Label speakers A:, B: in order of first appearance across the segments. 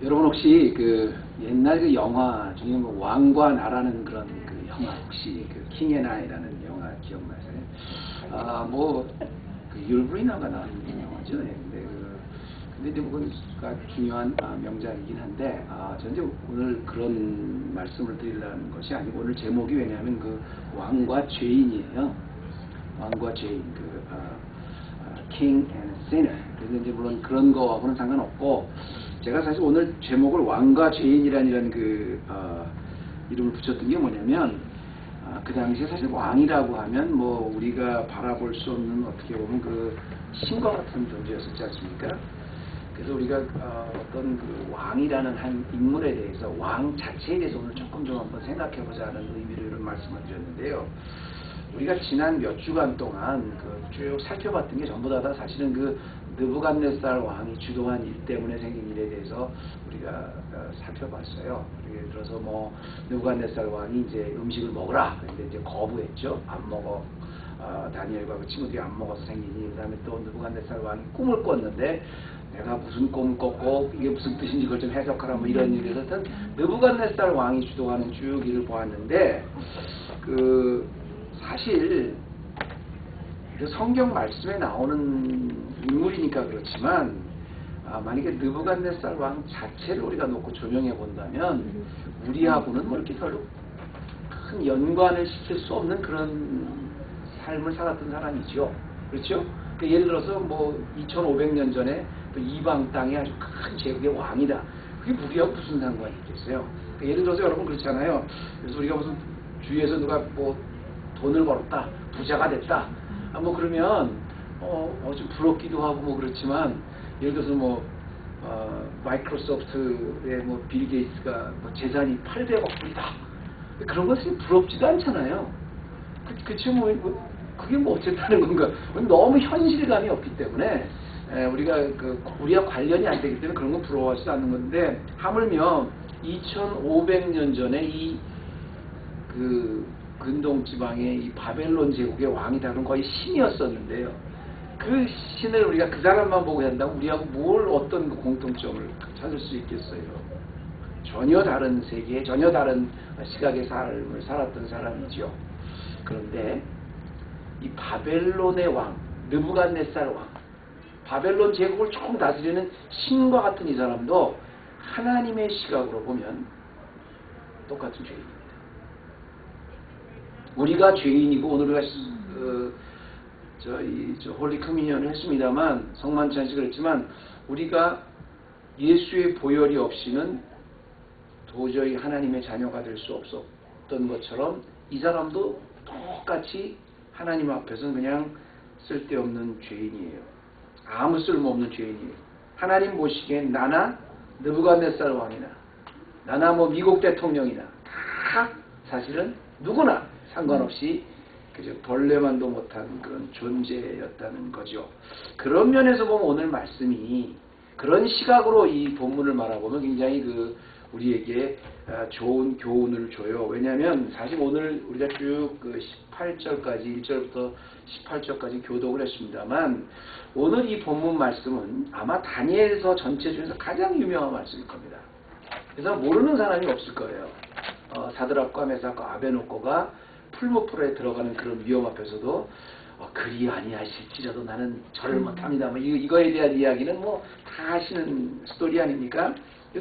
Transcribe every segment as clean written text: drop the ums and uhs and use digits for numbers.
A: 여러분 혹시 그 옛날 그 영화 중에 뭐 왕과 나라는 그런 그 영화 혹시 그 킹 앤 아이라는 영화 기억나세요? 그 율브리너가 나온 영화죠. 근데 이제 그건 중요한 명작이긴 한데 저는 이제 오늘 그런 말씀을 드리려는 것이 아니고 오늘 제목이 왜냐하면 그 왕과 죄인이에요. 왕과 죄인 King and Sinner. 그래서 이제 물론 그런 거하고는 상관없고 제가 사실 오늘 제목을 왕과 죄인이라는 이름을 붙였던 게 뭐냐면 그 당시에 사실 왕이라고 하면 뭐 우리가 바라볼 수 없는 어떻게 보면 그 신과 같은 존재였었지 않습니까? 그래서 우리가 어떤 그 왕이라는 한 인물에 대해서 왕 자체에 대해서 오늘 조금 좀 한번 생각해보자는 의미로 이런 말씀을 드렸는데요. 우리가 지난 몇 주간 동안 쭉 살펴봤던 게 전부 다 사실은 그 느부갓네살 왕이 주도한 일 때문에 생긴 일에 대해서 우리가 살펴봤어요. 예를 들어서 뭐 느부갓네살 왕이 이제 음식을 먹으라. 근데 이제 거부했죠. 안 먹어. 다니엘과 그 친구들이 안 먹어서 생긴 일. 그다음에 또 느부갓네살 왕이 꿈을 꿨는데 내가 무슨 꿈을 꿨고 이게 무슨 뜻인지 그걸 좀 해석하라 뭐 이런 일에서 느부갓네살 왕이 주도하는 쭉 일을 보았는데 사실 그 성경 말씀에 나오는 인물이니까 그렇지만 만약에 느부갓네살 왕 자체를 우리가 놓고 조명해 본다면 우리하고는 뭐 이렇게 별로 큰 연관을 시킬 수 없는 그런 삶을 살았던 사람이죠. 그렇죠? 예를 들어서 뭐 2500년 전에 또 이방 땅에 아주 큰 제국의 왕이다. 그게 우리하고 무슨 상관이 있겠어요? 예를 들어서 여러분 그렇잖아요. 그래서 우리가 무슨 주위에서 누가 뭐 돈을 벌었다, 부자가 됐다. 뭐 그러면 좀 부럽기도 하고 뭐 그렇지만 예를 들어서 뭐 마이크로소프트의 뭐 빌 게이츠가 뭐 재산이 800억 불이다. 그런 것이 부럽지도 않잖아요. 그치 그게 뭐 어쨌다는 건가? 너무 현실감이 없기 때문에 우리와 관련이 안 되기 때문에 그런 건 부러워하지도 않는 건데 하물며 2500년 전에 근동 지방의 이 바벨론 제국의 왕이다. 그런 거의 신이었었는데요. 그 신을 우리가 그 사람만 보고 한다면 우리하고 어떤 공통점을 찾을 수 있겠어요? 전혀 다른 세계에 전혀 다른 시각의 삶을 살았던 사람이죠. 그런데 이 바벨론의 왕, 느부갓네살 왕, 바벨론 제국을 총 다스리는 신과 같은 이 사람도 하나님의 시각으로 보면 똑같은 죄인입니다. 우리가 죄인이고 오늘 우리가 홀리 커뮤니언을 했습니다만 성만찬식 그랬지만 우리가 예수의 보혈이 없이는 도저히 하나님의 자녀가 될 수 없었던 것처럼 이 사람도 똑같이 하나님 앞에서는 그냥 쓸데없는 죄인이에요. 아무 쓸모없는 죄인이에요. 하나님 보시기엔 나나 느부갓네살 왕이나 나나 뭐 미국 대통령이나 다 사실은 누구나 상관없이 그저 벌레만도 못한 그런 존재였다는 거죠. 그런 면에서 보면 오늘 말씀이 그런 시각으로 이 본문을 말아보면 굉장히 우리에게 좋은 교훈을 줘요. 왜냐하면 사실 오늘 우리가 쭉 18절까지 1절부터 18절까지 교독을 했습니다만 오늘 이 본문 말씀은 아마 다니엘서 전체 중에서 가장 유명한 말씀일 겁니다. 그래서 모르는 사람이 없을 거예요. 사드락과 메삭과 아베노고가 풀무불에 들어가는 그런 위험 앞에서도 그리 아니하실지라도 나는 절을 못합니다. 뭐 이거에 대한 이야기는 뭐 다 하시는 스토리 아닙니까?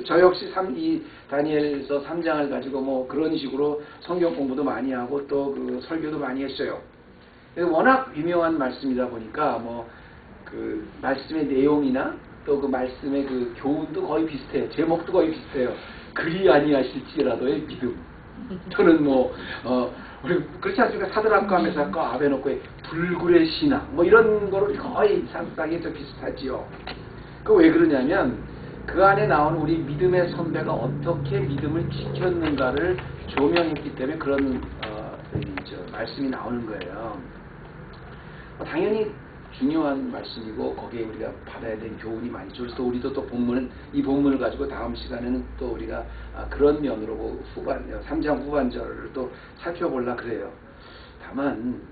A: 저 역시 이 다니엘서 3장을 가지고 뭐 그런 식으로 성경 공부도 많이 하고 또 설교도 많이 했어요. 워낙 유명한 말씀이다 보니까 뭐 말씀의 내용이나 또 말씀의 교훈도 거의 비슷해요. 제목도 거의 비슷해요. 그리 아니하실지라도의 믿음. 또는 우리 그렇지 않습니까? 사드락과 메삭과 아베노고의 불굴의 신앙 뭐 이런 거로 거의 상당히 좀 비슷하지요. 왜 그러냐면 그 안에 나온 우리 믿음의 선배가 어떻게 믿음을 지켰는가를 조명했기 때문에 그런 말씀이 나오는 거예요. 당연히 중요한 말씀이고 거기에 우리가 받아야 될 교훈이 많이 있죠. 그래서 우리도 또 이 본문을 가지고 다음 시간에는 또 우리가 그런 면으로 3장 후반절을 또 살펴보려 그래요. 다만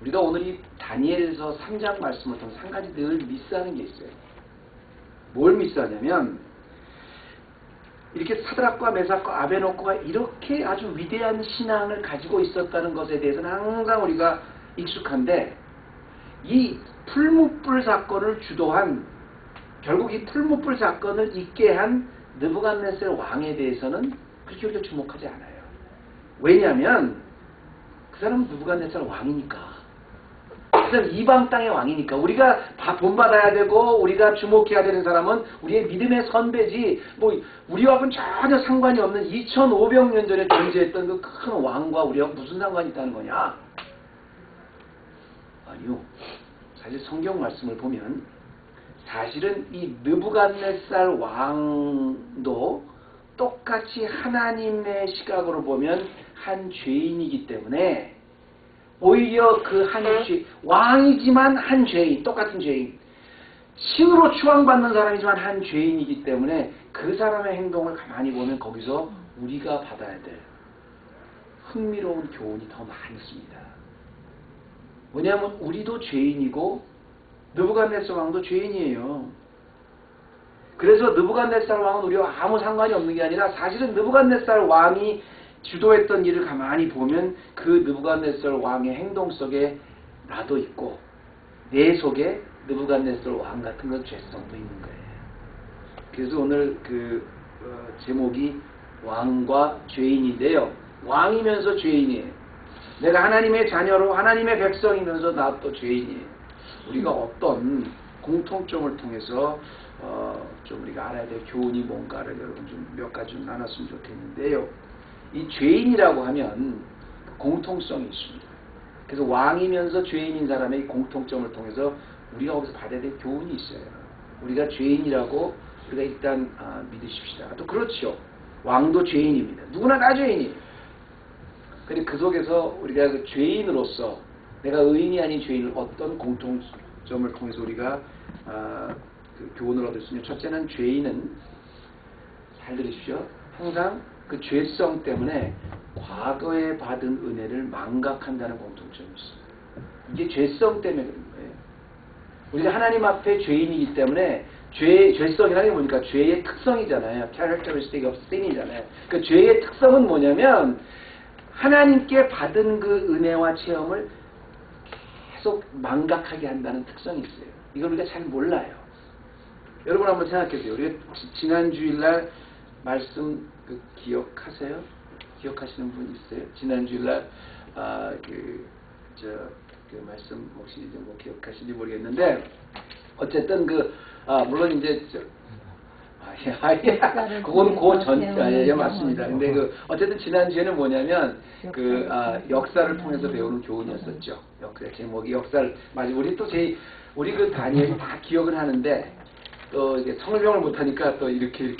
A: 우리가 오늘 이 다니엘서 3장 말씀을 통해서 한 가지 늘 미스하는 게 있어요. 뭘 미스하냐면 이렇게 사드락과 메삭과 아베노고가 이렇게 아주 위대한 신앙을 가지고 있었다는 것에 대해서는 항상 우리가 익숙한데, 이 풀무불 사건을 주도한, 결국 이 풀무불 사건을 있게 한 느부갓네살 왕에 대해서는 그렇게 우리가 주목하지 않아요. 왜냐하면 그 사람은 느부갓네살 왕이니까. 그 사람 이방 땅의 왕이니까. 우리가 본받아야 되고 우리가 주목해야 되는 사람은 우리의 믿음의 선배지, 뭐 우리하고는 전혀 상관이 없는 2500년 전에 존재했던 그 큰 왕과 우리하고 무슨 상관이 있다는 거냐? 아니요. 사실 성경 말씀을 보면 사실은 이 느부갓네살 왕도 똑같이 하나님의 시각으로 보면 한 죄인이기 때문에, 오히려 그 한 왕이지만 한 죄인, 똑같은 죄인, 신으로 추앙받는 사람이지만 한 죄인이기 때문에 그 사람의 행동을 가만히 보면 거기서 우리가 받아야 될 흥미로운 교훈이 더 많습니다. 왜냐하면 우리도 죄인이고 느부갓네살 왕도 죄인이에요. 그래서 느부갓네살 왕은 우리와 아무 상관이 없는 게 아니라, 사실은 느부갓네살 왕이 주도했던 일을 가만히 보면 그 느부갓네살 왕의 행동 속에 나도 있고 내 속에 느부갓네살 왕 같은 건 죄성도 있는 거예요. 그래서 오늘 그 제목이 왕과 죄인인데요. 왕이면서 죄인이에요. 내가 하나님의 자녀로 하나님의 백성이면서 나 또 죄인이에요. 우리가 어떤 공통점을 통해서 좀 우리가 알아야 될 교훈이 뭔가를 여러분 좀 몇 가지 좀 나눴으면 좋겠는데요. 이 죄인이라고 하면 공통성이 있습니다. 그래서 왕이면서 죄인인 사람의 공통점을 통해서 우리가 거기서 받아야 될 교훈이 있어요. 우리가 죄인이라고 우리가 일단 믿으십시다. 또 그렇죠. 왕도 죄인입니다. 누구나 다 죄인이에요. 그런데 그 속에서 우리가 그 죄인으로서, 내가 의인이 아닌 죄인을 어떤 공통점을 통해서 우리가 그 교훈을 얻을 수 있냐. 첫째는 죄인은, 잘 들으십시오, 항상 그 죄성 때문에 과거에 받은 은혜를 망각한다는 공통점이 있어요. 이게 죄성 때문에 그런 거예요. 우리가 하나님 앞에 죄인이기 때문에, 죄성이라는 게 뭡니까? 죄의 특성이잖아요. characteristic of sin이잖아요. 그 죄의 특성은 뭐냐면 하나님께 받은 그 은혜와 체험을 계속 망각하게 한다는 특성이 있어요. 이걸 우리가 잘 몰라요. 여러분 한번 생각해보세요. 우리가 지난 주일날 말씀 기억하세요? 기억하시는 분 있어요? 지난 주일날 그 말씀 혹시 뭐 기억하시는지 모르겠는데, 어쨌든 물론 이제 그건 예, 맞습니다. 근데 어쨌든 지난주에는 뭐냐면 역사를 통해서 배우는 교훈이었었죠. 제목이 역사를, 우리 그 다니엘이 다 기억을 하는데 또 이게 성경을 못하니까 또 이렇게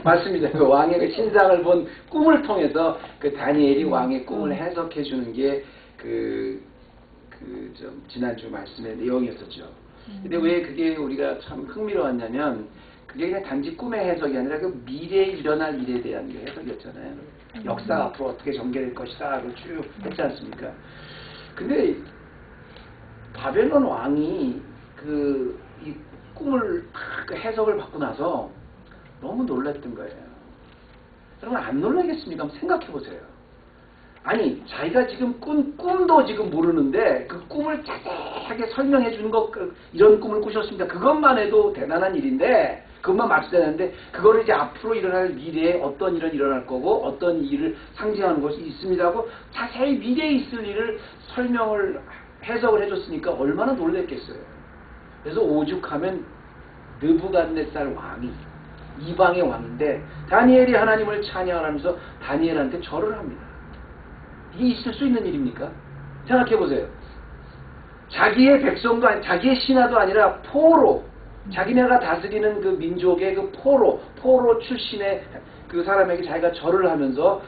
A: 맞습니다. 그 왕의 그 신상을 본 꿈을 통해서 그 다니엘이 왕의 꿈을 해석해 주는 게 지난주 말씀의 내용이었었죠. 근데 왜 그게 우리가 참 흥미로웠냐면, 그게 그냥 단지 꿈의 해석이 아니라 그 미래에 일어날 일에 대한 게 해석이었잖아요. 역사 앞으로 어떻게 전개될 것이다 쭉 했지 않습니까? 근데 바벨론 왕이 이 꿈을 해석을 받고 나서 너무 놀랐던 거예요. 여러분 안 놀라겠습니까? 한번 생각해 보세요. 아니, 자기가 지금 꿈도 지금 모르는데 그 꿈을 자세하게 설명해 주는 것, 이런 꿈을 꾸셨습니다. 그것만 해도 대단한 일인데, 그것만 맞춰야 되는데, 그거를 이제 앞으로 일어날 미래에 어떤 일은 일어날 거고 어떤 일을 상징하는 것이 있습니다 하고 자세히 미래에 있을 일을 해석을 해줬으니까 얼마나 놀랬겠어요. 그래서 오죽하면 느부갓네살 왕이 이방의 왕인데 다니엘이 하나님을 찬양하면서 다니엘한테 절을 합니다. 이게 있을 수 있는 일입니까? 생각해 보세요. 자기의 백성도 자기의 신하도 아니라 포로, 자기네가 다스리는 그 민족의 그 포로 출신의 그 사람에게 자기가 절을 하면서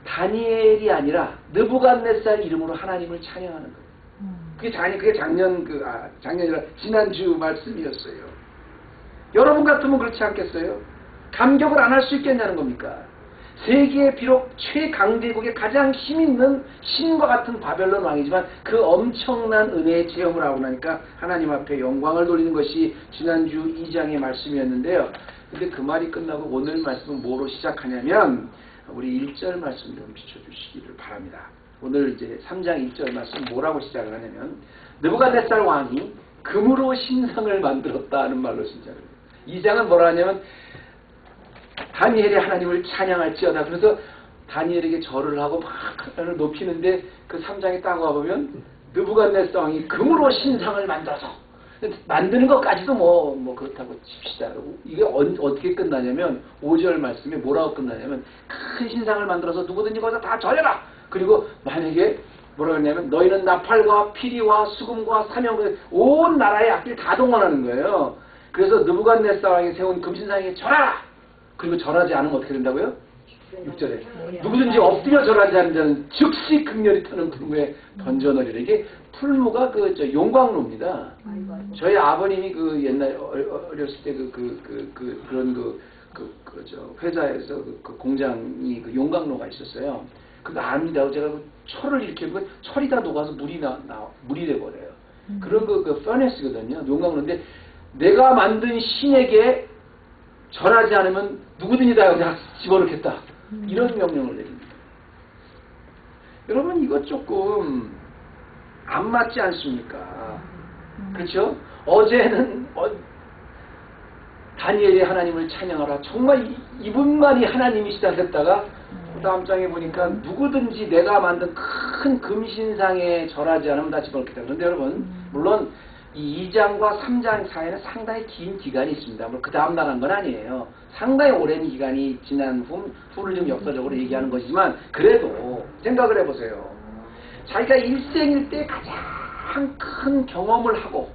A: 다니엘이 아니라 느부갓네살 이름으로 하나님을 찬양하는 거예요. 그게 작년이라 지난주 말씀이었어요. 여러분 같으면 그렇지 않겠어요? 감격을 안 할 수 있겠냐는 겁니까? 세계의 비록 최강대국의 가장 힘있는 신과 같은 바벨론 왕이지만 그 엄청난 은혜의 체험을 하고 나니까 하나님 앞에 영광을 돌리는 것이 지난주 2장의 말씀이었는데요. 근데 그 말이 끝나고 오늘 말씀은 뭐로 시작하냐면 우리 1절 말씀 좀 비춰주시기를 바랍니다. 오늘 이제 3장 1절 말씀 뭐라고 시작을 하냐면 느부갓네살 왕이 금으로 신상을 만들었다 하는 말로 시작을 해요. 2장은 뭐라 하냐면 다니엘이 하나님을 찬양할지어다. 그래서 다니엘에게 절을 하고 막 하나님을 높이는데 그 3장에 딱 와보면 느부갓네살 왕이 금으로 신상을 만들어서 만드는 것까지도 뭐 그렇다고 칩시다. 이게 어떻게 끝나냐면 5절 말씀에 뭐라고 끝나냐면 큰 신상을 만들어서 누구든지 거기서 다 절해라. 그리고 만약에 뭐라고 했냐면 너희는 나팔과 피리와 수금과 사명 온 나라의 악기를 다 동원하는 거예요. 그래서 느부갓네살 왕이 세운 금신상에 절하라. 그리고 절하지 않으면 어떻게 된다고요? 6절에 누구든지 엎드려 절하지 않는 자는 즉시 극렬히 타는 풀무에 던져넣으리라. 이게 풀무가 용광로입니다. 저희 아버님이 그 옛날 어렸을 때 그런 회사에서 그 공장이 그 용광로가 있었어요. 그거 압니다. 제가 철을 이렇게 보면 철이 다 녹아서 물이 돼버려요. 그런 그 퍼네스거든요. 용광로인데 내가 만든 신에게 절하지 않으면 누구든지 다 여기다 집어넣겠다. 이런 명령을 내립니다. 여러분 이거 조금 안 맞지 않습니까? 그렇죠? 어제는 다니엘이 하나님을 찬양하라. 정말 이분만이 하나님이시다 했다가 그 다음 장에 보니까 누구든지 내가 만든 큰 금신상에 절하지 않으면 다 집어넣겠다. 그런데 여러분 물론 이 2장과 3장 사이에는 상당히 긴 기간이 있습니다. 그 다음 날 한 건 아니에요. 상당히 오랜 기간이 지난 후를 좀 역사적으로 얘기하는 것이지만 그래도 생각을 해보세요. 자기가 일생일 때 가장 큰 경험을 하고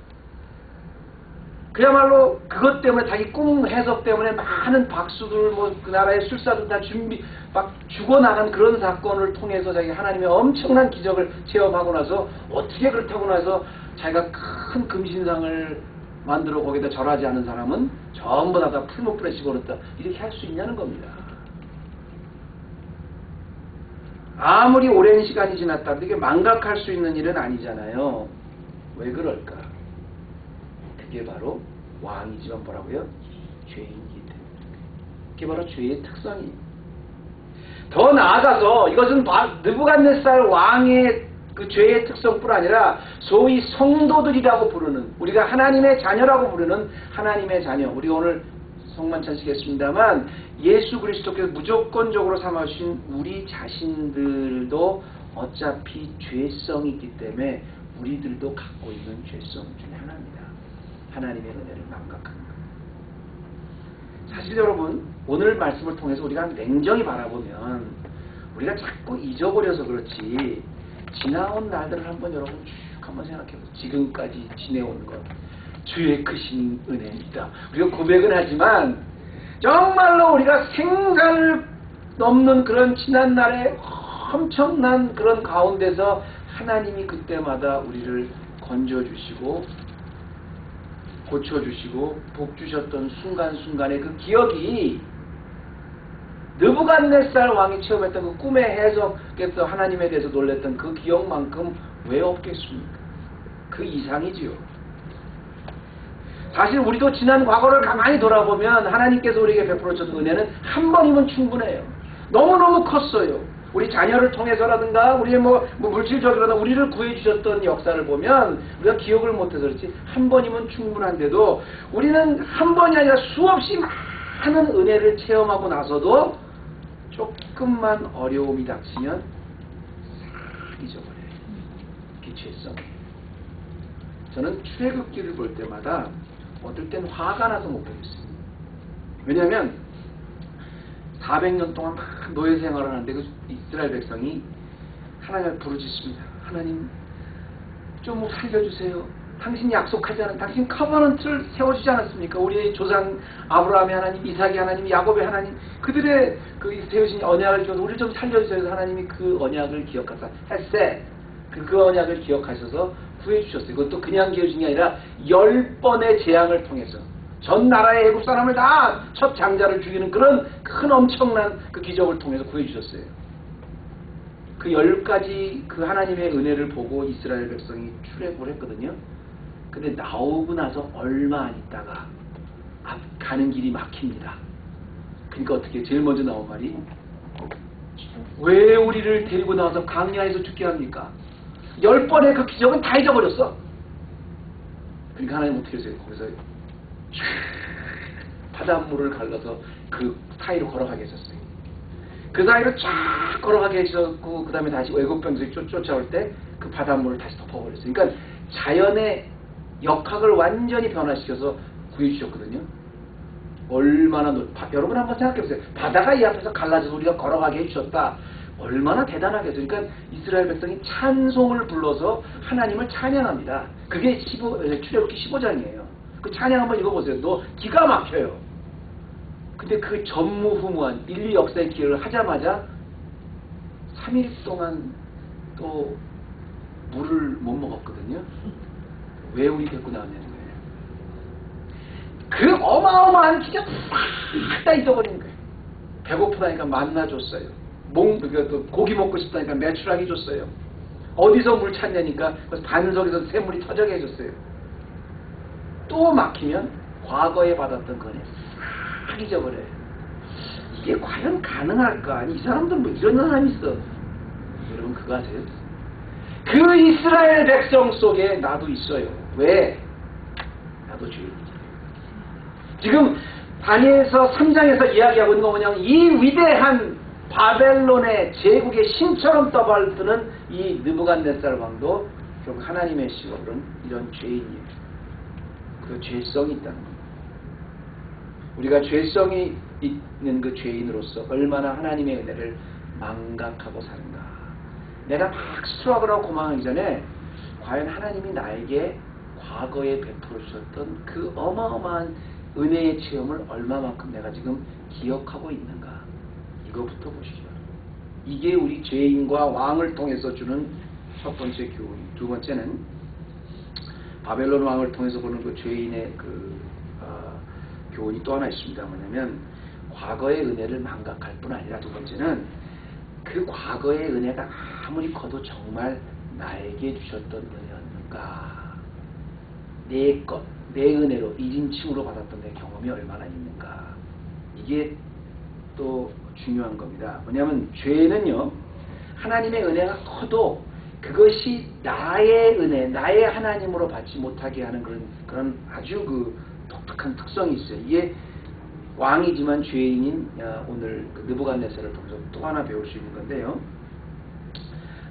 A: 그야말로 그것 때문에 자기 꿈 해석 때문에 많은 박수들 그 나라의 술사들 다 막 죽어나간 그런 사건을 통해서 자기 하나님의 엄청난 기적을 체험하고 나서 어떻게 그렇다고 나서 자기가 큰 금신상을 만들어 거기다 절하지 않은 사람은 전부 다 풀무불에 집어넣었다. 이렇게 할 수 있냐는 겁니다. 아무리 오랜 시간이 지났다고 이게 망각할 수 있는 일은 아니잖아요. 왜 그럴까? 그게 바로 왕이지만 뭐라고요? 죄인이기 때문에. 그게 바로 죄의 특성이에요. 더 나아가서 이것은 느부갓네살 왕의 그 죄의 특성뿐 아니라 소위 성도들이라고 부르는 우리가 하나님의 자녀라고 부르는 하나님의 자녀. 우리 오늘 성만 찬식했습니다만 예수 그리스도께서 무조건적으로 삼아주신 우리 자신들도 어차피 죄성이 있기 때문에 우리들도 갖고 있는 죄성 중에 하나입니다. 하나님의 은혜를 망각하는 것. 사실 여러분 오늘 말씀을 통해서 우리가 냉정히 바라보면 우리가 자꾸 잊어버려서 그렇지 지나온 날들을 한번 여러분 쭉 한번 생각해보세요. 지금까지 지내온 것 주의 크신 은혜입니다. 우리가 고백은 하지만 정말로 우리가 생사를 넘는 그런 지난 날의 엄청난 그런 가운데서 하나님이 그때마다 우리를 건져주시고 고쳐주시고 복주셨던 순간순간의 그 기억이 느부갓네살 왕이 체험했던 그 꿈의 해석에서 하나님에 대해서 놀랬던 그 기억만큼 왜 없겠습니까? 그 이상이지요. 사실 우리도 지난 과거를 가만히 돌아보면 하나님께서 우리에게 베풀어 주신 은혜는 한 번이면 충분해요. 너무너무 컸어요. 우리 자녀를 통해서라든가 우리의 물질적으로나 우리를 구해주셨던 역사를 보면 우리가 기억을 못해서 그렇지 한 번이면 충분한데도 우리는 한 번이 아니라 수없이 많은 은혜를 체험하고 나서도 조금만 어려움이 닥치면 싹 잊어버려요. 그게 죄성이에요. 저는 출애굽기를 볼 때마다 어떨 땐 화가 나서 못 보겠어요. 왜냐하면 400년 동안 막 노예 생활을 하는데 그 이스라엘 백성이 하나님을 부르짖습니다. 하나님 좀 살려주세요. 당신이 약속하지 않은 당신 커버넌트를 세워주지 않았습니까? 우리의 조상 아브라함의 하나님, 이삭의 하나님, 야곱의 하나님 그들의 그 세우신 언약을 기억해서 우리를 좀 살려주세요. 그래서 하나님이 그 언약을 기억하사 헬세 그 언약을 기억하셔서 구해주셨어요. 그것도 그냥 기어진 게 아니라 10번의 재앙을 통해서 전 나라의 애굽 사람을 다 첫 장자를 죽이는 그런 큰 엄청난 그 기적을 통해서 구해주셨어요. 그 10가지 그 하나님의 은혜를 보고 이스라엘 백성이 출애굽을 했거든요. 근데 나오고 나서 얼마 안 있다가 가는 길이 막힙니다. 그러니까 어떻게 제일 먼저 나온 말이 왜 우리를 데리고 나와서 강야에서 죽게 합니까? 10번의 그 기적은 다 잊어버렸어. 그러니까 하나님 어떻게 하세요? 거기서 바닷물을 갈라서 그 사이로 걸어가게 하셨어요. 그 사이로 쫙 걸어가게 하셨고 그 다음에 다시 외국 병들이 쫓아올 때 그 바닷물을 다시 덮어버렸어요. 그러니까 자연의 역학을 완전히 변화시켜서 구해주셨거든요. 얼마나 여러분 한번 생각해보세요. 바다가 이 앞에서 갈라져서 우리가 걸어가게 해주셨다. 얼마나 대단하겠어요. 그러니까 이스라엘 백성이 찬송을 불러서 하나님을 찬양합니다. 그게 출애굽기 15장이에요. 그 찬양 한번 읽어보세요. 너 기가 막혀요. 근데 그 전무후무한 인류 역사의 기회를 하자마자 3일 동안 또 물을 못 먹었거든요. 왜 우리 데리고 나왔냐는 거예요. 그 어마어마한 기적 싹 다 잊어버리는 거예요. 배고프다니까 만나 줬어요. 고기 먹고 싶다니까 메추라기 줬어요. 어디서 물 찾냐니까 반석에서 샘물이 터져게 해줬어요. 또 막히면 과거에 받았던 거네 싹 잊어버려요. 이게 과연 가능할까? 아니 이 사람들 뭐 이런 사람이 있어. 여러분 그거 아세요? 그 이스라엘 백성 속에 나도 있어요. 왜? 나도 죄인이잖아요. 지금 다니엘서 3장에서 이야기하고 있는 거 뭐냐면 이 위대한 바벨론의 제국의 신처럼 떠발드는 이 느부갓네살 왕도 결국 하나님의 시각으로는 이런 죄인이에요. 그 죄성이 있다는 겁니다. 우리가 죄성이 있는 그 죄인으로서 얼마나 하나님의 은혜를 망각하고 사는가. 내가 막 수락을 하고 고망하기 전에 과연 하나님이 나에게 과거에 베풀어 주셨던 그 어마어마한 은혜의 체험을 얼마만큼 내가 지금 기억하고 있는가. 이거부터 보시죠. 이게 우리 죄인과 왕을 통해서 주는 첫 번째 교훈. 두 번째는 바벨론 왕을 통해서 보는 그 죄인의 교훈이 또 하나 있습니다. 뭐냐면 과거의 은혜를 망각할 뿐 아니라 두 번째는 그 과거의 은혜가 아무리 커도 정말 나에게 주셨던 은혜였는가. 내 은혜로 이진칭으로 받았던 내 경험이 얼마나 있는가. 이게 또 중요한 겁니다. 뭐냐면 죄는요 하나님의 은혜가 커도 그것이 나의 은혜, 나의 하나님으로 받지 못하게 하는 그런 아주 그 독특한 특성이 있어요. 이게 왕이지만 죄인인 오늘 그 느부갓네살을 통해서 또 하나 배울 수 있는 건데요.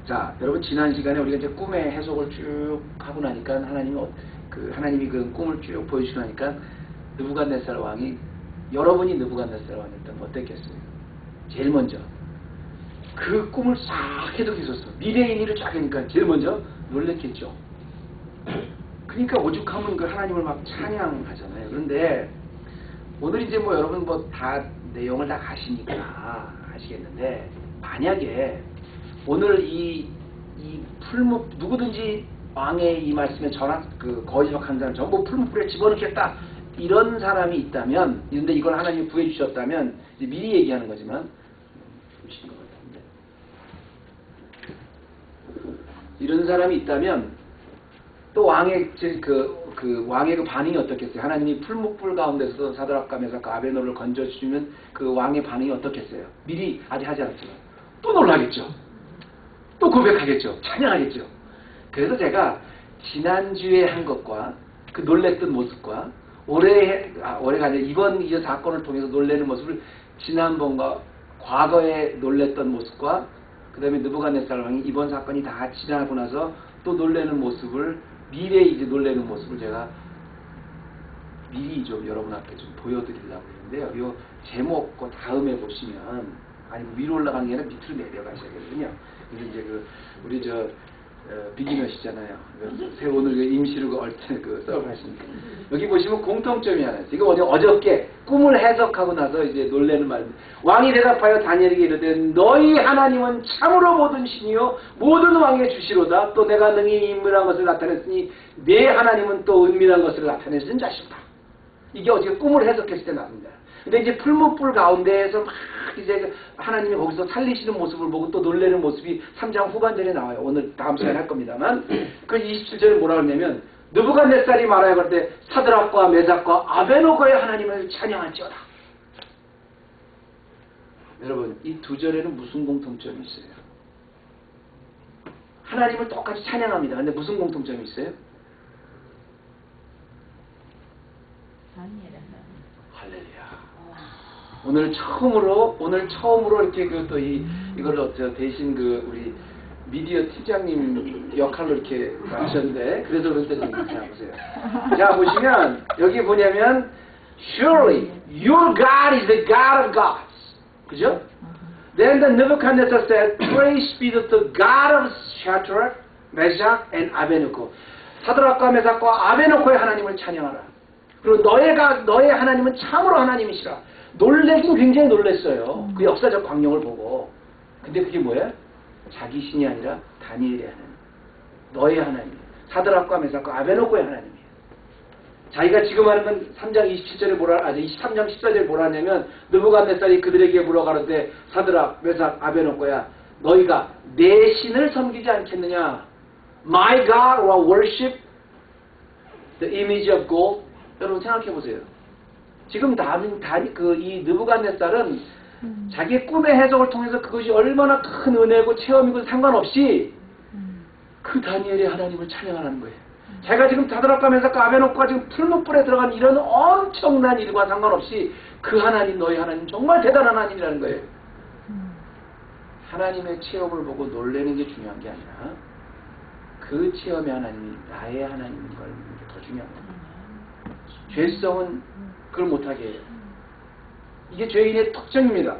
A: 자, 여러분 지난 시간에 우리가 이제 꿈의 해석을 쭉 하고 나니까 하나님이 그 꿈을 쭉 보여주고 나니까 느부갓네살 왕이 여러분이 느부갓네살 왕이었다면 어땠겠어요? 제일 먼저 그 꿈을 싹 해석해 줬어. 미래의 일을 쫙 하니까 제일 먼저 놀랬겠죠. 그러니까 오죽하면 그 하나님을 막 찬양하잖아요. 그런데 오늘 이제 뭐 여러분 뭐 다 내용을 다 아시니까 아시겠는데 만약에 오늘 이 풀무 누구든지 왕의 이 말씀에 거짓한 사람 전부 풀무불에 집어넣겠다 이런 사람이 있다면, 근데 이걸 하나님이 구해 주셨다면 이제 미리 얘기하는 거지만 보시는 것 같은데 이런 사람이 있다면 또 왕의 왕의 그 반응이 어떻겠어요? 하나님이 풀무불 가운데서 사드락과 메삭과 아베노를 건져주시면 그 왕의 반응이 어떻겠어요? 미리 아직 하지 않았지만 또 놀라겠죠. 또 고백하겠죠. 찬양하겠죠. 그래서 제가 지난주에 한 것과 그 놀랬던 모습과 올해가 아니라 이번 이 사건을 통해서 놀라는 모습을 지난번과 과거에 놀랬던 모습과 그 다음에 느부갓네살 왕이 이번 사건이 다 지나고 나서 또 놀라는 모습을 미래에 이제 놀라는 모습을 제가 미리 좀 여러분 앞에 좀 보여드리려고 했는데요. 이 제목 그 다음에 보시면 위로 올라가는 게 아니라 밑으로 내려가셔야겠거든요. 그래서 이제 우리 비기너시잖아요. 오늘 임시로 수업을 하시니까 여기 보시면 공통점이 하나 있어요. 이거 어저께 꿈을 해석하고 나서 이제 놀라는 말입니다. 왕이 대답하여 다니엘에게 이르되 너희 하나님은 참으로 모든 신이요 모든 왕의 주시로다. 또 내가 능히 인밀한 것을 나타냈으니 내 하나님은 또 은밀한 것을 나타내시는 자시다. 이게 어저께 꿈을 해석했을 때 나옵니다. 근데 이제 풀무불 가운데에서 막 이제 하나님이 거기서 살리시는 모습을 보고 또 놀라는 모습이 3장 후반전에 나와요. 오늘 다음 시간에 할 겁니다만 그 27절에 뭐라 그러냐면 느부갓네살이 말하여 그럴 때 사드락과 메삭과 아베노고의 하나님을 찬양할지어다. 여러분, 이 두 절에는 무슨 공통점이 있어요? 하나님을 똑같이 찬양합니다. 근데 무슨 공통점이 있어요? 할렐루야. 오늘 처음으로 이렇게 이걸 대신 우리 미디어 팀장님 역할로 이렇게 하셨는데, 그래서 그런데 좀 보세요. 자, 보시면, 여기 뭐냐면, surely your God is the God of gods. 그죠? Then the Nebuchadnezzar said, praise be to the God of Shadrach, Meshach, and Abednego. 사드락과 메삭과 아베노코의 하나님을 찬양하라. 그리고 너의 하나님은 참으로 하나님이시라. 놀래긴 굉장히 놀랬어요. 그 역사적 광경을 보고. 근데 그게 뭐야? 자기 신이 아니라 다니엘의 하나님. 너의 하나님. 사드락과 메삭과 아베노코의 하나님이에요. 자기가 지금 하는 건 3장 27절에 23장 14절에 뭐라 하냐면, 느부갓네살이 그들에게 물어가는데, 사드락, 메삭, 아베노코야, 너희가 내 신을 섬기지 않겠느냐? My God or worship the image of gold? 여러분 생각해 보세요. 지금 이 느부갓네살은 자기의 꿈의 해석을 통해서 그것이 얼마나 큰 은혜고 체험이고 상관없이 그 다니엘의 하나님을 찬양하는 거예요. 자기가 지금 사드락과 메삭과 아베노코가 지금 풀무불에 들어간 이런 엄청난 일과 상관없이 그 하나님, 너희 하나님 정말 대단한 하나님이라는 거예요. 하나님의 체험을 보고 놀라는 게 중요한 게 아니라 그 체험의 하나님이 나의 하나님인 걸 믿는 게 더 중요한 겁니다. 죄성은 그걸 못하게 해요. 이게 죄인의 특징입니다.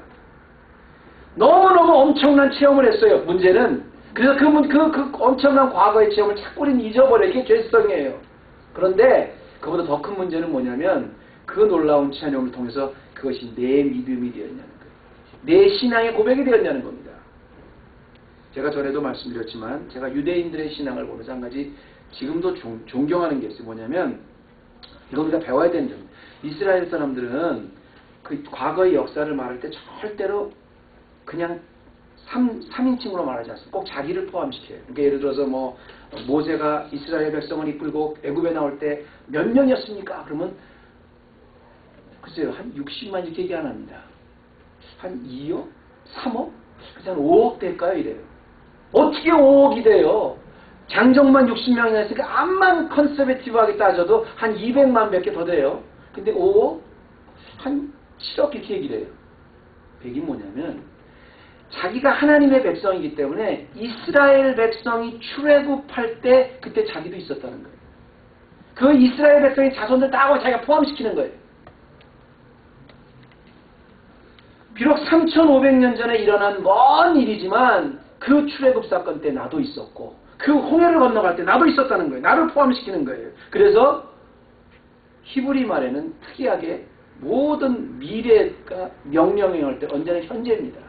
A: 너무너무 엄청난 체험을 했어요. 문제는 그래서 그 엄청난 과거의 체험을 자꾸 잊어버려. 이게 죄성이에요. 그런데 그보다 더 큰 문제는 뭐냐면 그 놀라운 체험을 통해서 그것이 내 믿음이 되었냐는 거예요. 내 신앙의 고백이 되었냐는 겁니다. 제가 전에도 말씀드렸지만 제가 유대인들의 신앙을 보면서 한 가지 지금도 존경하는 게 있어요. 뭐냐면 이거 우리가 배워야 되는 점. 이스라엘 사람들은 그 과거의 역사를 말할 때 절대로 그냥 3인칭으로 말하지 않습니다. 꼭 자기를 포함시켜요. 그러니까 예를 들어서 모세가 이스라엘 백성을 이끌고 애굽에 나올 때 몇 명이었습니까? 그러면 글쎄요, 한 60만 이렇게 얘기 안 합니다. 한 2억? 3억? 그래서 한 5억 될까요? 이래요. 어떻게 5억이 돼요? 장정만 60명이나 했으니까 암만 컨서베티브하게 따져도 한 200만 몇 개 더 돼요. 근데 5억? 한 7억 이렇게 얘기를 해요. 그게 뭐냐면 자기가 하나님의 백성이기 때문에 이스라엘 백성이 출애굽할 때 그때 자기도 있었다는 거예요. 그 이스라엘 백성의 자손들 다 자기가 포함시키는 거예요. 비록 3,500년 전에 일어난 먼 일이지만 그 출애굽 사건 때 나도 있었고 그 홍해를 건너갈 때 나도 있었다는 거예요. 나를 포함시키는 거예요. 그래서 히브리 말에는 특이하게 모든 미래가 명령이 올 때 언제나 현재입니다.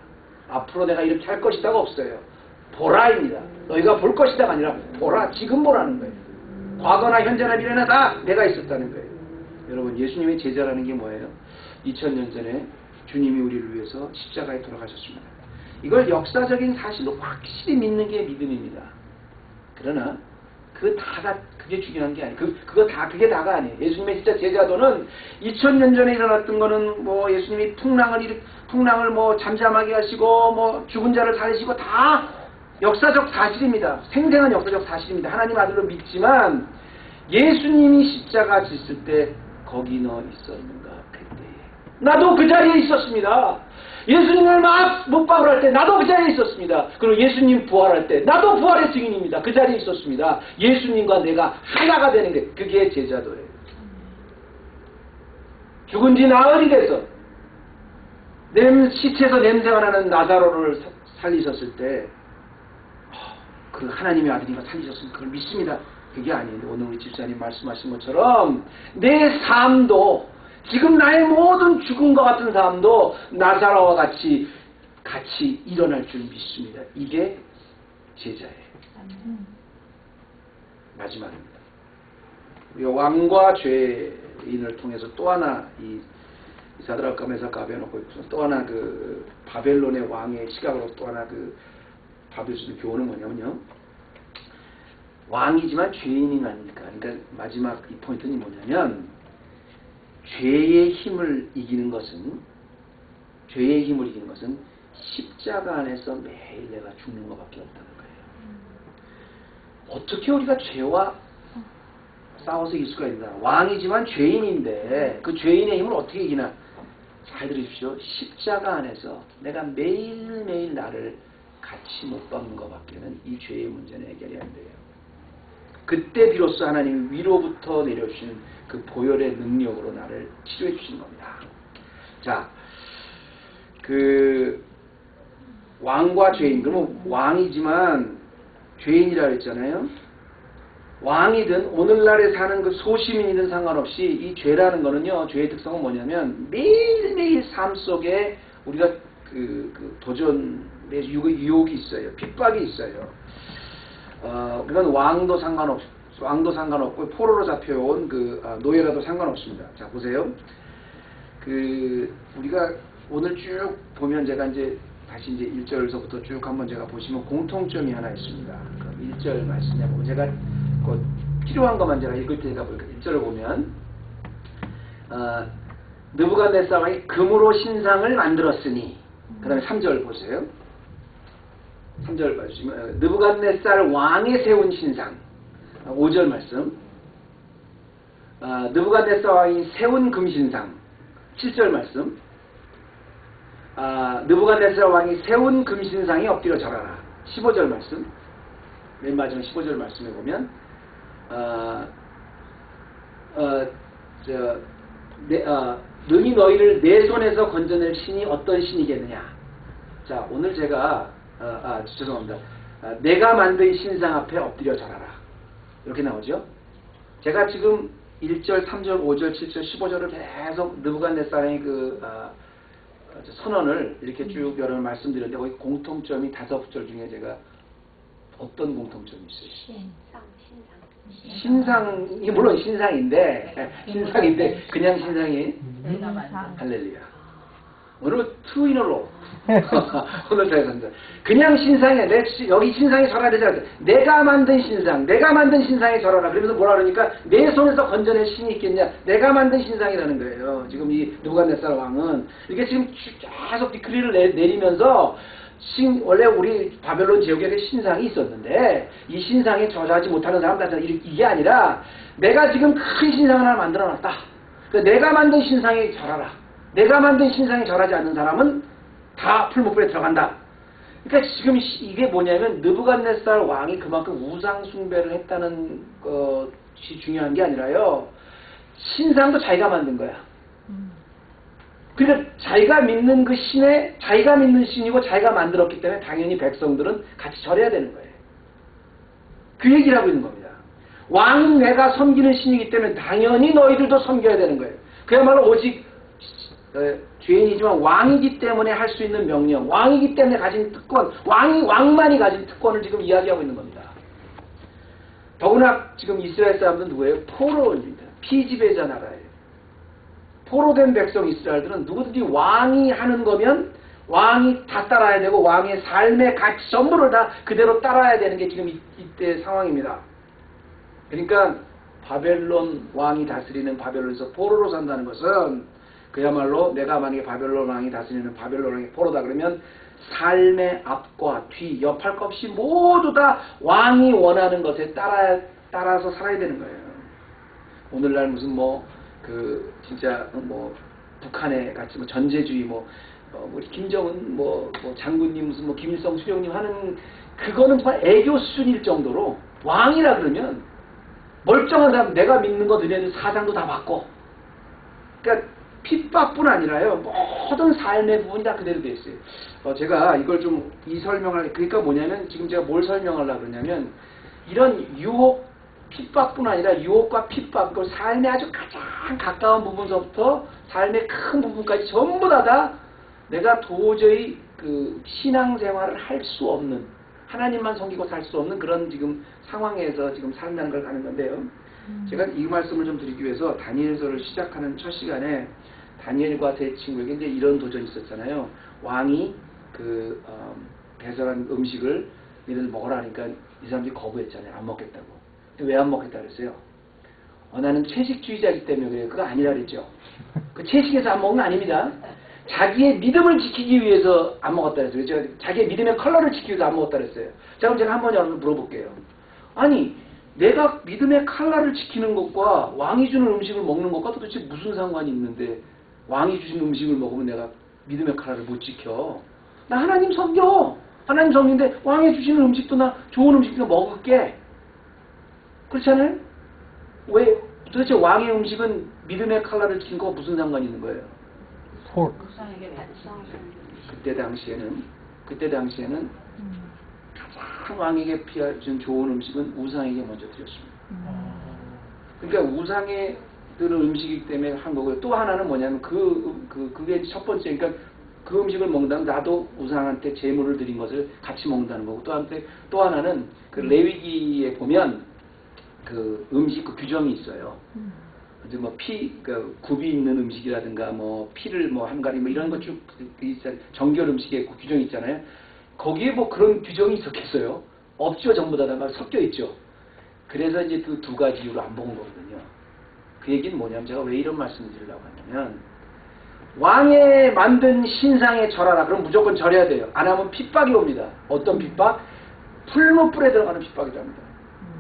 A: 앞으로 내가 이렇게 할 것이다가 없어요. 보라입니다. 너희가 볼 것이다가 아니라 보라, 지금 보라는 거예요. 과거나 현재나 미래나 다 내가 있었다는 거예요. 여러분, 예수님의 제자라는 게 뭐예요? 2000년 전에 주님이 우리를 위해서 십자가에 돌아가셨습니다. 이걸 역사적인 사실로 확실히 믿는 게 믿음입니다. 그러나 그게 중요한 게 아니에요. 그게 다가 아니에요. 예수님의 진짜 제자도는 2000년 전에 일어났던 거는 예수님이 풍랑을 잠잠하게 하시고 죽은 자를 살리시고 다 역사적 사실입니다. 생생한 역사적 사실입니다. 하나님 아들로 믿지만 예수님이 십자가 졌을 때 거기 너 있었는가? 그때에 나도 그 자리에 있었습니다. 예수님을 막 못 박을 때 나도 그 자리에 있었습니다. 그리고 예수님 부활할 때 나도 부활의 증인입니다. 그 자리에 있었습니다. 예수님과 내가 하나가 되는 게 그게 제자도예요. 죽은 지 나흘이 돼서 시체에서 냄새가 나는 나사로를 살리셨을 때 그 하나님의 아들이가 살리셨으면 그걸 믿습니다. 그게 아니에요. 오늘 우리 집사님 말씀하신 것처럼 내 삶도 지금 나의 모든 죽음과 같은 삶도 나사로와 같이 일어날 줄 믿습니다. 이게 제자예요. 마지막입니다. 우리가 왕과 죄인을 통해서 또 하나 이 사드락과 메삭과 아베노고 또 하나 그 바벨론의 왕의 시각으로 또 하나 그 받을 수 있는 교훈은 뭐냐면요. 왕이지만 죄인이 아닙니까? 그러니까 마지막 이 포인트는 뭐냐면 죄의 힘을 이기는 것은 십자가 안에서 매일 내가 죽는 것밖에 없다는 거예요. 어떻게 우리가 죄와 싸워서 이길 수가 있나? 왕이지만 죄인인데 그 죄인의 힘을 어떻게 이기나? 잘 들으십시오. 십자가 안에서 내가 매일매일 나를 같이 못 박는 것밖에는 이 죄의 문제는 해결이 안 돼요. 그때 비로소 하나님이 위로부터 내려주시는 그 보혈의 능력으로 나를 치료해 주시는 겁니다. 자, 그 왕과 죄인, 그러면 왕이지만 죄인이라고 했잖아요. 왕이든 오늘날에 사는 그 소시민이든 상관없이 이 죄라는 거는요, 죄의 특성은 뭐냐면 매일매일 삶 속에 우리가 그 도전의 유혹이 있어요. 핍박이 있어요. 그건 왕도 상관없고 포로로 잡혀온 그 노예라도 상관없습니다. 자, 보세요. 그 우리가 오늘 쭉 보면 제가 이제 다시 이제 1절서부터 쭉 한번 제가 보시면 공통점이 하나 있습니다. 그럼 1절 말씀해 보면 제가 필요한 것만 제가 읽을 테니까 1절을 보면 느부갓네살 왕이 금으로 신상을 만들었으니, 그 다음에 3절 보세요. 3절 봐주시면 느부갓네살 왕이 세운 신상. 5절 말씀. 느부갓네살 왕이 세운 금신상. 7절 말씀. 느부갓네살 왕이 세운 금신상에 엎드려 절하라. 15절 말씀. 맨 마지막 15절 말씀에 보면 능히 너희를 내 손에서 건져낼 신이 어떤 신이겠느냐. 자, 오늘 제가 죄송합니다. 내가 만든 신상 앞에 엎드려 절하라. 이렇게 나오죠. 제가 지금 1절, 3절, 5절, 7절, 15절을 계속 느부갓네살의 그 선언을 이렇게 쭉 여러 번 말씀드렸는데 거기 공통점이 5절 중에 제가 어떤 공통점이 있어요? 신상이 물론 신상인데 그냥 신상이 할렐루야. 오늘 투인으로 오늘 잘했습니다. 그냥 신상에 여기 신상에 절하야 되지 않아요. 내가 만든 신상에 절하라. 그러면서 뭐라 그러니까 내 손에서 건져낼 신이 있겠냐. 내가 만든 신상이라는 거예요. 지금 이 느부갓네살 왕은 이게 지금 계속 디크리를 내리면서 원래 우리 바벨론 지역에 신상이 있었는데 이 신상에 절하지 못하는 사람들 이게 아니라 내가 지금 큰 신상 하나 만들어 놨다. 그러니까 내가 만든 신상에 절하라. 내가 만든 신상에 절하지 않는 사람은 다 풀무불에 들어간다. 그러니까 지금 이게 뭐냐면 느부갓네살 왕이 그만큼 우상 숭배를 했다는 것이 중요한 게 아니라요. 신상도 자기가 만든 거야. 그러니까 자기가 믿는 그 자기가 믿는 신이고 자기가 만들었기 때문에 당연히 백성들은 같이 절해야 되는 거예요. 그 얘기를 하고 있는 겁니다. 왕은 내가 섬기는 신이기 때문에 당연히 너희들도 섬겨야 되는 거예요. 그야말로 오직 죄인이지만 왕이기 때문에 할 수 있는 명령, 왕이기 때문에 가진 특권, 왕만이 가진 특권을 지금 이야기하고 있는 겁니다. 더구나 지금 이스라엘 사람들은 누구예요? 포로입니다. 피지배자 나라예요. 포로된 백성 이스라엘들은 누구든지 왕이 하는 거면 왕이 다 따라야 되고 왕의 삶의 가치 전부를 다 그대로 따라야 되는 게 지금 이때 상황입니다. 그러니까 바벨론 왕이 다스리는 바벨론에서 포로로 산다는 것은 그야말로 내가 만약에 바벨론 왕이 다스리는 바벨론 왕이 포로다 그러면 삶의 앞과 뒤, 옆 할 것 없이 모두 다 왕이 원하는 것에 따라서 살아야 되는 거예요. 오늘날 무슨 진짜 북한에 같이 전제주의 우리 김정은 장군님 무슨 김일성 수령님 하는 그거는 정말 애교 수준일 정도로 왕이라 그러면 멀쩡한 사람 내가 믿는 거 너네들 사상도 다 바꿔. 그러니까 핍박뿐 아니라요. 모든 삶의 부분이 다 그대로 되어 있어요. 제가 이걸 좀 그러니까 뭐냐면 지금 제가 뭘 설명하려고 그러냐면 이런 유혹, 핍박뿐 아니라 유혹과 핍박, 그 삶의 아주 가장 가까운 부분서부터 삶의 큰 부분까지 전부 다 내가 도저히 그 신앙생활을 할 수 없는, 하나님만 섬기고 살 수 없는 그런 지금 상황에서 지금 산다는 걸 가는 건데요. 제가 이 말씀을 좀 드리기 위해서 다니엘서를 시작하는 첫 시간에 다니엘과 세 친구에게 이제 이런 도전이 있었잖아요. 왕이 배설한 음식을 얘네들 먹으라 하니까 이 사람들이 거부했잖아요. 안 먹겠다고. 왜 안 먹겠다 그랬어요? 나는 채식주의자이기 때문에 그래요. 그거 아니라 그랬죠. 그 채식에서 안 먹는 거 아닙니다. 자기의 믿음을 지키기 위해서 안 먹었다 그랬어요. 자기의 믿음의 컬러를 지키기 위해서 안 먹었다 그랬어요. 자, 그럼 제가 한번 여러분 물어볼게요. 아니, 내가 믿음의 컬러를 지키는 것과 왕이 주는 음식을 먹는 것과 도대체 무슨 상관이 있는데 왕이 주신 음식을 먹으면 내가 믿음의 컬러를 못 지켜? 나 하나님 섬겨. 하나님 섬기는데 왕이 주시는 음식도 나 좋은 음식도 먹을게. 그렇지 않아요? 왜 도대체 왕의 음식은 믿음의 컬러를 지킨 거와 무슨 상관이 있는 거예요? 그때 당시에는 가장 왕에게 피해준 좋은 음식은 우상에게 먼저 드렸습니다. 그러니까 우상에 드는 음식이기 때문에 한 거고요. 또 하나는 뭐냐면 그게 첫 번째. 그러니까 그 음식을 먹는다면 나도 우상한테 제물을 드린 것을 같이 먹는다는 거고, 또 하나는 그 레위기에 보면 그 음식 그 규정이 있어요. 이제 뭐 굽이 있는 음식이라든가 뭐 피를 뭐 한가리 뭐 이런 것 쭉 정결 음식에 그 규정이 있잖아요. 거기에 뭐 그런 규정이 있었겠어요? 없죠. 전부 다 막 섞여 있죠. 그래서 이제 그 두 가지 이유로 안 먹은 거거든요. 그 얘기는 뭐냐면 제가 왜 이런 말씀을 드리려고 하냐면 왕의 만든 신상에 절하라. 그럼 무조건 절해야 돼요. 안 하면 핍박이 옵니다. 어떤 핍박? 풀무불에 들어가는 핍박이랍니다.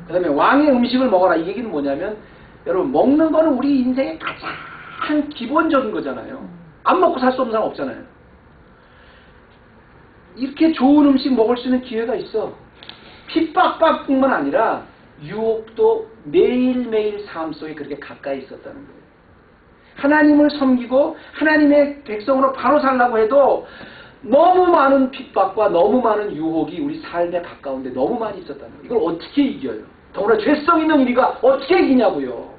A: 그 다음에 왕의 음식을 먹어라. 이 얘기는 뭐냐면 여러분 먹는 거는 우리 인생의 가장 기본적인 거잖아요. 안 먹고 살 수 없는 사람 없잖아요. 이렇게 좋은 음식 먹을 수 있는 기회가 있어. 핍박뿐만 아니라 유혹도 매일매일 삶 속에 그렇게 가까이 있었다는 거예요. 하나님을 섬기고 하나님의 백성으로 바로 살라고 해도 너무 많은 핍박과 너무 많은 유혹이 우리 삶에 가까운데 너무 많이 있었다는 거예요. 이걸 어떻게 이겨요? 더구나 죄성 있는 우리가 어떻게 이기냐고요.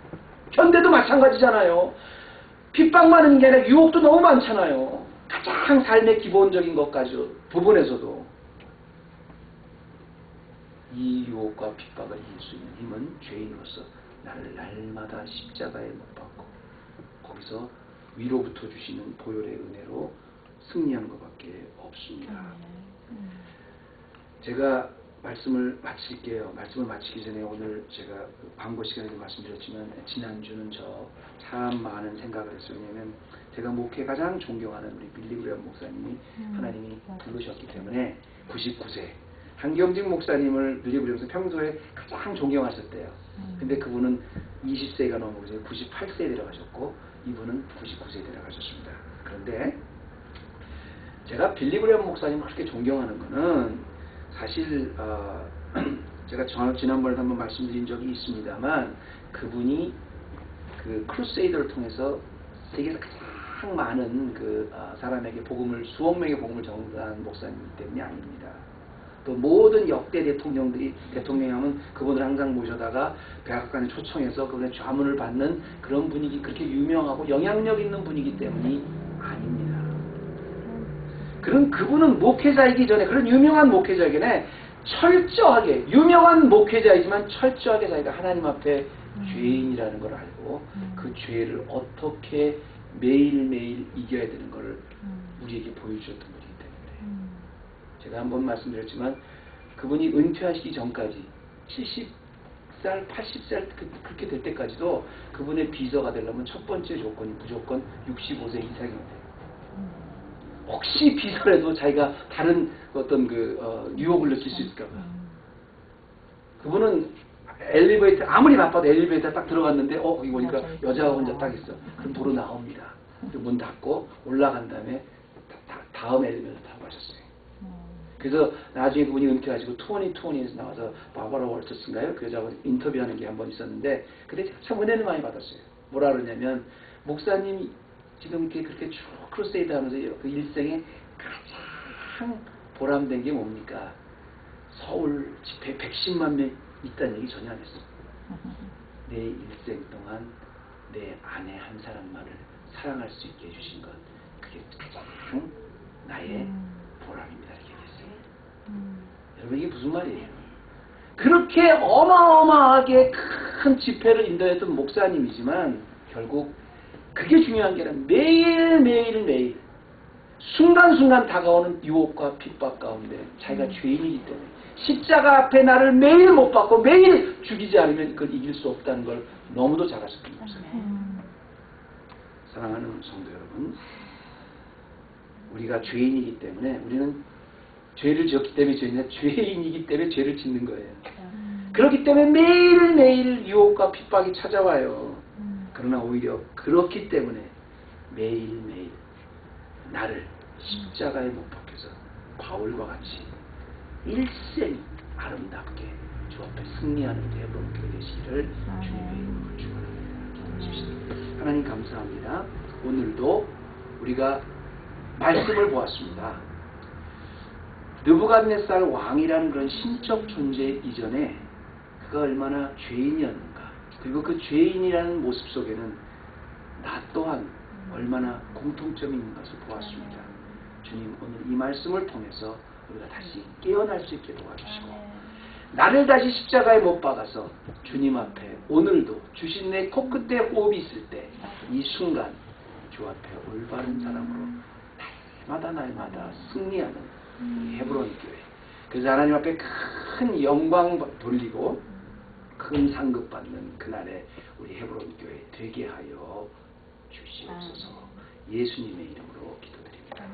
A: 현대도 마찬가지잖아요. 핍박만은 게 아니라 유혹도 너무 많잖아요. 가장 삶의 기본적인 것까지 부분에서도 이 유혹과 핍박을 이길 수 있는 힘은 죄인으로서 나를 날마다 십자가에 못 박고 거기서 위로부터 주시는 보혈의 은혜로 승리하는 것밖에 없습니다. 제가 말씀을 마칠게요. 말씀을 마치기 전에 오늘 제가 광고 시간에도 말씀드렸지만 지난주는 저 참 많은 생각을 했어요. 왜냐하면 제가 목회 가장 존경하는 우리 빌리 그레엄 목사님이 하나님이 부르셨기 때문에 99세 한경직 목사님을 빌리 그레엄 목사님 평소에 가장 존경하셨대요. 근데 그분은 20세가 넘고 98세에 들어가셨고 이분은 99세에 들어가셨습니다. 그런데 제가 빌리 그레엄 목사님을 그렇게 존경하는 거는 사실 제가 지난번에도 한번 말씀드린 적이 있습니다만 그분이 그 크루세이더를 통해서 세계에서 가장 많은 그 사람에게 복음을 수억 명의 복음을 전한 목사님이기 때문이 아닙니다. 또 모든 역대 대통령이 하면 그분을 항상 모셔다가 백악관에 초청해서 그분의 좌문을 받는 그런 분위기 그렇게 유명하고 영향력 있는 분이기 때문이 아닙니다. 그분은 목회자이기 전에 그런 유명한 목회자이기 전에 철저하게 유명한 목회자이지만 철저하게 자기가 하나님 앞에 죄인이라는 걸 알고 그 죄를 어떻게 매일매일 이겨야 되는 걸 우리에게 보여주셨던 분이기 때문에 제가 한번 말씀드렸지만 그분이 은퇴하시기 전까지 70살, 80살 그렇게 될 때까지도 그분의 비서가 되려면 첫 번째 조건이 무조건 65세 이상입니다. 혹시 비서라도 자기가 다른 어떤 유혹을 느낄 수 있을까 봐. 그분은 엘리베이터 아무리 바빠도 엘리베이터 딱 들어갔는데 거기 보니까 여자가 혼자 딱 있어. 그럼 도로 나옵니다. 문 닫고 올라간 다음에 다음 엘리베이터 타고 가셨어요. 그래서 나중에 그분이 은퇴하시고 2020에서 나와서 바바라 월터스인가요? 그 여자하고 인터뷰하는 게 한 번 있었는데 그때 참 은혜를 많이 받았어요. 뭐라 그러냐면 목사님이 지금 이렇게 그렇게 쭉 크루세이드 하면서 그 일생에 가장 보람된 게 뭡니까? 서울 집회 110만 명 있다는 얘기 전혀 안 했어. 내 일생 동안 내 아내 한 사람만을 사랑할 수 있게 해주신 것 그게 가장 나의 보람입니다. 이렇게 얘기했어요. 여러분 이게 무슨 말이에요? 그렇게 어마어마하게 큰 집회를 인도했던 목사님이지만 결국 그게 중요한 게 아니라 매일매일 순간순간 다가오는 유혹과 핍박 가운데 자기가 죄인이기 때문에 십자가 앞에 나를 매일 못 박고 매일 죽이지 않으면 그걸 이길 수 없다는 걸 너무도 잘 아셨던 목사님. 사랑하는 성도 여러분, 우리가 죄인이기 때문에 우리는 죄를 지었기 때문에 죄인이기 때문에 죄를 짓는 거예요. 그렇기 때문에 매일매일 유혹과 핍박이 찾아와요. 그러나 오히려 그렇기 때문에 매일매일 나를 십자가에 못 박혀서 바울과 같이 일생이 아름답게 주 앞에 승리하는 헤브론 교회 되시기를 주님의 이름으로 축원합니다. 하나님 감사합니다. 오늘도 우리가 말씀을 보았습니다. 느부갓네살 왕이라는 그런 신적 존재 이전에 그가 얼마나 죄인이었는가, 그리고 그 죄인이라는 모습 속에는 나 또한 얼마나 공통점이 있는 것을 보았습니다. 주님, 오늘 이 말씀을 통해서 우리가 다시 깨어날 수 있게 도와주시고 나를 다시 십자가에 못 박아서 주님 앞에 오늘도 주신 내 코끝에 호흡이 있을 때 이 순간 주 앞에 올바른 사람으로 날마다 승리하는 우리 헤브론 교회, 그래서 하나님 앞에 큰 영광 돌리고 큰 상급 받는 그날에 우리 헤브론 교회 되게 하여 주시옵소서. 예수님의 이름으로 기도드립니다.